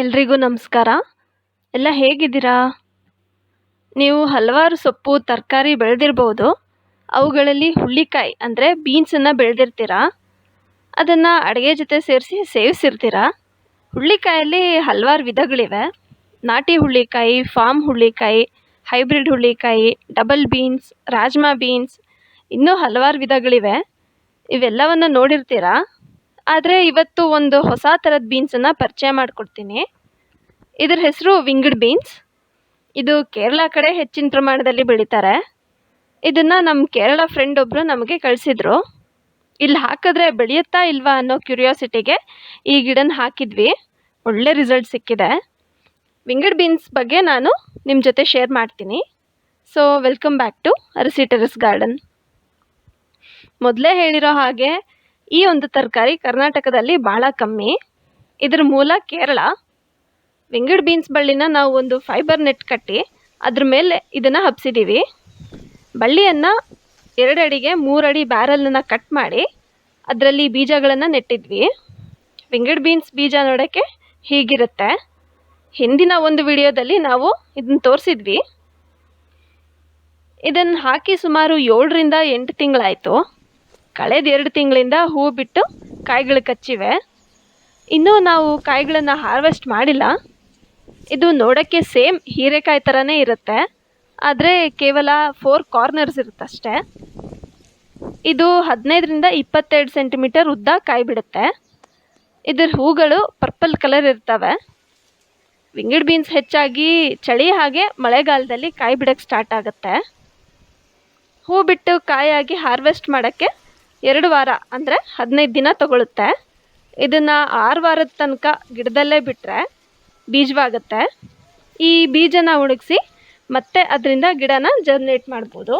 ಎಲ್ರಿಗೂ ನಮಸ್ಕಾರ. ಎಲ್ಲ ಹೇಗಿದ್ದೀರಾ? ನೀವು ಹಲವಾರು ಸೊಪ್ಪು ತರಕಾರಿ ಬೆಳೆದಿರ್ಬೋದು. ಅವುಗಳಲ್ಲಿ ಹುಳ್ಳಿಕಾಯಿ ಅಂದರೆ ಬೀನ್ಸನ್ನು ಬೆಳೆದಿರ್ತೀರಾ. ಅದನ್ನು ಅಡುಗೆ ಜೊತೆ ಸೇರಿಸಿ ಸೇವಿಸಿರ್ತೀರಾ. ಹುಳ್ಳಿಕಾಯಲ್ಲಿ ಹಲವಾರು ವಿಧಗಳಿವೆ. ನಾಟಿ ಹುಳ್ಳಿಕಾಯಿ, ಫಾರ್ಮ್ ಹುಳ್ಳಿಕಾಯಿ, ಹೈಬ್ರಿಡ್ ಹುಳ್ಳಿಕಾಯಿ, ಡಬಲ್ ಬೀನ್ಸ್, ರಾಜ್ಮಾ ಬೀನ್ಸ್, ಇನ್ನೂ ಹಲವಾರು ವಿಧಗಳಿವೆ. ಇವೆಲ್ಲವನ್ನು ನೋಡಿರ್ತೀರಾ. ಆದರೆ ಇವತ್ತು ಒಂದು ಹೊಸ ಥರದ ಬೀನ್ಸನ್ನು ಪರಿಚಯ ಮಾಡಿಕೊಡ್ತೀನಿ. ಇದರ ಹೆಸರು ವಿಂಗಡ್ ಬೀನ್ಸ್. ಇದು ಕೇರಳ ಕಡೆ ಹೆಚ್ಚಿನ ಪ್ರಮಾಣದಲ್ಲಿ ಬೆಳೀತಾರೆ. ಇದನ್ನು ನಮ್ಮ ಕೇರಳ ಫ್ರೆಂಡ್ ಒಬ್ಬರು ನಮಗೆ ಕಳಿಸಿದ್ರು. ಇಲ್ಲಿ ಹಾಕಿದ್ರೆ ಬೆಳೆಯುತ್ತಾ ಇಲ್ವಾ ಅನ್ನೋ ಕ್ಯೂರಿಯಾಸಿಟಿಗೆ ಈ ಗಿಡನ ಹಾಕಿದ್ವಿ. ಒಳ್ಳೆ ರಿಸಲ್ಟ್ ಸಿಕ್ಕಿದೆ. ವಿಂಗಡ್ ಬೀನ್ಸ್ ಬಗ್ಗೆ ನಾನು ನಿಮ್ಮ ಜೊತೆ ಶೇರ್ ಮಾಡ್ತೀನಿ. ಸೊ ವೆಲ್ಕಮ್ ಬ್ಯಾಕ್ ಟು ಅರಸಿ ಟೆರೆಸ್ ಗಾರ್ಡನ್. ಮೊದಲೇ ಹೇಳಿರೋ ಹಾಗೆ ಈ ಒಂದು ತರಕಾರಿ ಕರ್ನಾಟಕದಲ್ಲಿ ಭಾಳ ಕಮ್ಮಿ. ಇದರ ಮೂಲ ಕೇರಳ. ವಿಂಗಡ್ ಬೀನ್ಸ್ ಬಳ್ಳಿನ ನಾವು ಒಂದು ಫೈಬರ್ ನೆಟ್ ಕಟ್ಟಿ ಅದ್ರ ಮೇಲೆ ಇದನ್ನು ಹಬ್ಸಿದ್ದೀವಿ. ಬಳ್ಳಿಯನ್ನು 2 ಅಡಿಗೆ 3 ಅಡಿ ಬ್ಯಾರಲನ್ನು ಕಟ್ ಮಾಡಿ ಅದರಲ್ಲಿ ಬೀಜಗಳನ್ನು ನೆಟ್ಟಿದ್ವಿ. ವಿಂಗಡ್ ಬೀನ್ಸ್ ಬೀಜ ನೋಡೋಕ್ಕೆ ಹೀಗಿರುತ್ತೆ. ಹಿಂದಿನ ಒಂದು ವಿಡಿಯೋದಲ್ಲಿ ನಾವು ಇದನ್ನು ತೋರಿಸಿದ್ವಿ. ಇದನ್ನು ಹಾಕಿ ಸುಮಾರು 7ರಿಂದ 8 ತಿಂಗಳಾಯಿತು. ಕಳೆದ 2 ತಿಂಗಳಿಂದ ಹೂ ಬಿಟ್ಟು ಕಾಯಿಗಳು ಕಚ್ಚಿವೆ. ಇನ್ನೂ ನಾವು ಕಾಯಿಗಳನ್ನು ಹಾರ್ವೆಸ್ಟ್ ಮಾಡಿಲ್ಲ. ಇದು ನೋಡೋಕ್ಕೆ ಸೇಮ್ ಹೀರೆಕಾಯಿ ಥರನೇ ಇರುತ್ತೆ, ಆದರೆ ಕೇವಲ 4 ಕಾರ್ನರ್ಸ್ ಇರುತ್ತಷ್ಟೇ. ಇದು 15ರಿಂದ 22 ಸೆಂಟಿಮೀಟರ್ ಉದ್ದ ಕಾಯಿ ಬಿಡುತ್ತೆ. ಇದರ ಹೂಗಳು ಪರ್ಪಲ್ ಕಲರ್ ಇರ್ತವೆ. ವಿಂಗಡ್ ಬೀನ್ಸ್ ಹೆಚ್ಚಾಗಿ ಚಳಿ ಹಾಗೆ ಮಳೆಗಾಲದಲ್ಲಿ ಕಾಯಿ ಬಿಡೋಕ್ಕೆ ಸ್ಟಾರ್ಟ್ ಆಗುತ್ತೆ. ಹೂ ಬಿಟ್ಟು ಕಾಯಾಗಿ ಹಾರ್ವೆಸ್ಟ್ ಮಾಡೋಕ್ಕೆ 2 ವಾರ ಅಂದರೆ 15 ದಿನ ತಗೊಳುತ್ತೆ. ಇದನ್ನು 6 ವಾರದ ತನಕ ಗಿಡದಲ್ಲೇ ಬಿಟ್ಟರೆ ಬೀಜವಾಗುತ್ತೆ. ಈ ಬೀಜನ ಒಣಗಿಸಿ ಮತ್ತೆ ಅದರಿಂದ ಗಿಡನ ಜರ್ಮಿನೇಟ್ ಮಾಡ್ಬೋದು.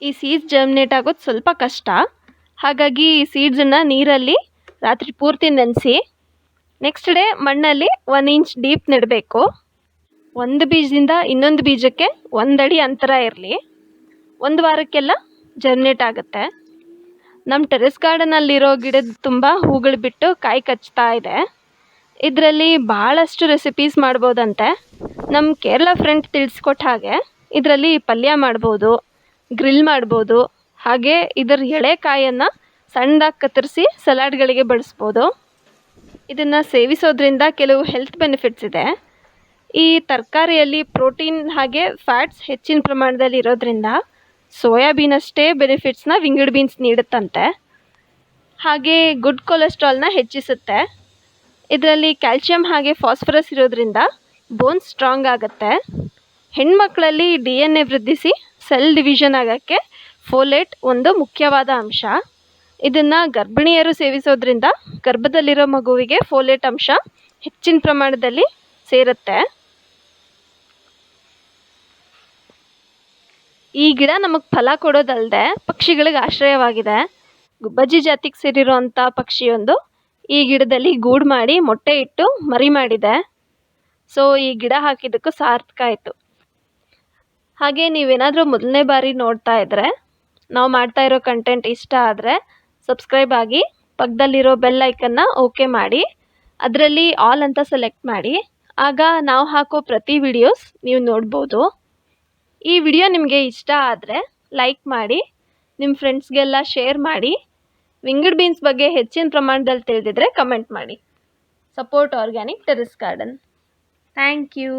ಈ ಸೀಡ್ಸ್ ಜರ್ಮಿನೇಟ್ ಆಗೋದು ಸ್ವಲ್ಪ ಕಷ್ಟ. ಹಾಗಾಗಿ ಈ ಸೀಡ್ಸನ್ನು ನೀರಲ್ಲಿ ರಾತ್ರಿ ಪೂರ್ತಿ ನೆನೆಸಿ ನೆಕ್ಸ್ಟ್ ಡೇ ಮಣ್ಣಲ್ಲಿ 1 ಇಂಚ್ ಡೀಪ್ ನೆಡಬೇಕು. ಒಂದು ಬೀಜದಿಂದ ಇನ್ನೊಂದು ಬೀಜಕ್ಕೆ 1 ಅಡಿ ಅಂತರ ಇರಲಿ. 1 ವಾರಕ್ಕೆಲ್ಲ ಜರ್ಮಿನೇಟ್ ಆಗುತ್ತೆ. ನಮ್ಮ ಟೆರೆಸ್ ಗಾರ್ಡನಲ್ಲಿರೋ ಗಿಡದ ತುಂಬ ಹೂಗಳು ಬಿಟ್ಟು ಕಾಯಿ ಕಚ್ತಾ ಇದೆ. ಇದರಲ್ಲಿ ಭಾಳಷ್ಟು ರೆಸಿಪೀಸ್ ಮಾಡ್ಬೋದಂತೆ. ನಮ್ಮ ಕೇರಳ ಫ್ರೆಂಡ್ ತಿಳಿಸ್ಕೊಟ್ಟ ಹಾಗೆ ಇದರಲ್ಲಿ ಪಲ್ಯ ಮಾಡ್ಬೋದು, ಗ್ರಿಲ್ ಮಾಡ್ಬೋದು, ಹಾಗೆ ಇದರ ಎಳೆ ಕಾಯನ್ನು ಸಣ್ಣದಾಗಿ ಕತ್ತರಿಸಿ ಸಲಾಡ್ಗಳಿಗೆ ಬಳಸ್ಬೋದು. ಇದನ್ನು ಸೇವಿಸೋದ್ರಿಂದ ಕೆಲವು ಹೆಲ್ತ್ ಬೆನಿಫಿಟ್ಸ್ ಇದೆ. ಈ ತರಕಾರಿಯಲ್ಲಿ ಪ್ರೋಟೀನ್ ಹಾಗೆ ಫ್ಯಾಟ್ಸ್ ಹೆಚ್ಚಿನ ಪ್ರಮಾಣದಲ್ಲಿ ಇರೋದ್ರಿಂದ ಸೋಯಾಬೀನ್ ಅಷ್ಟೇ ಬೆನಿಫಿಟ್ಸ್ನ ವಿಂಗಡ್ ಬೀನ್ಸ್ ನೀಡುತ್ತಂತೆ. ಹಾಗೆ ಗುಡ್ ಕೊಲೆಸ್ಟ್ರಾಲ್ನ ಹೆಚ್ಚಿಸುತ್ತೆ. ಇದರಲ್ಲಿ ಕ್ಯಾಲ್ಶಿಯಂ ಹಾಗೆ ಫಾಸ್ಫರಸ್ ಇರೋದ್ರಿಂದ ಬೋನ್ಸ್ ಸ್ಟ್ರಾಂಗ್ ಆಗುತ್ತೆ. ಹೆಣ್ಮಕ್ಳಲ್ಲಿ DNA ವೃದ್ಧಿಸಿ ಸೆಲ್ ಡಿವಿಷನ್ ಆಗೋಕ್ಕೆ ಫೋಲೇಟ್ ಒಂದು ಮುಖ್ಯವಾದ ಅಂಶ. ಇದನ್ನು ಗರ್ಭಿಣಿಯರು ಸೇವಿಸೋದ್ರಿಂದ ಗರ್ಭದಲ್ಲಿರೋ ಮಗುವಿಗೆ ಫೋಲೇಟ್ ಅಂಶ ಹೆಚ್ಚಿನ ಪ್ರಮಾಣದಲ್ಲಿ ಸೇರುತ್ತೆ. ಈ ಗಿಡ ನಮಗೆ ಫಲ ಕೊಡೋದಲ್ಲದೆ ಪಕ್ಷಿಗಳಿಗೆ ಆಶ್ರಯವಾಗಿದೆ. ಗುಬ್ಬಚ್ಚಿ ಜಾತಿಗೆ ಸೇರಿರುವಂಥ ಪಕ್ಷಿಯೊಂದು ಈ ಗಿಡದಲ್ಲಿ ಗೂಡು ಮಾಡಿ ಮೊಟ್ಟೆ ಇಟ್ಟು ಮರಿ ಮಾಡಿದೆ. ಸೊ ಈ ಗಿಡ ಹಾಕಿದ್ದಕ್ಕೂ ಸಾರ್ಥಕ ಆಯಿತು. ಹಾಗೆ ನೀವೇನಾದರೂ ಮೊದಲನೇ ಬಾರಿ ನೋಡ್ತಾ ಇದ್ದರೆ, ನಾವು ಮಾಡ್ತಾ ಇರೋ ಕಂಟೆಂಟ್ ಇಷ್ಟ ಆದರೆ ಸಬ್ಸ್ಕ್ರೈಬ್ ಆಗಿ, ಪಕ್ಕದಲ್ಲಿರೋ ಬೆಲ್ ಐಕನ್ನ ಓಕೆ ಮಾಡಿ, ಅದರಲ್ಲಿ ಆಲ್ ಅಂತ ಸೆಲೆಕ್ಟ್ ಮಾಡಿ. ಆಗ ನಾವು ಹಾಕೋ ಪ್ರತಿ ವಿಡಿಯೋಸ್ ನೀವು ನೋಡ್ಬೋದು. ಈ ವಿಡಿಯೋ ನಿಮಗೆ ಇಷ್ಟ ಆದರೆ ಲೈಕ್ ಮಾಡಿ, ನಿಮ್ಮ ಫ್ರೆಂಡ್ಸ್ಗೆಲ್ಲ ಶೇರ್ ಮಾಡಿ. ವಿಂಗಡ್ ಬೀನ್ಸ್ ಬಗ್ಗೆ ಹೆಚ್ಚಿನ ಪ್ರಮಾಣದಲ್ಲಿ ತಿಳಿದಿದ್ರೆ ಕಮೆಂಟ್ ಮಾಡಿ. Support organic terrace garden. Thank you.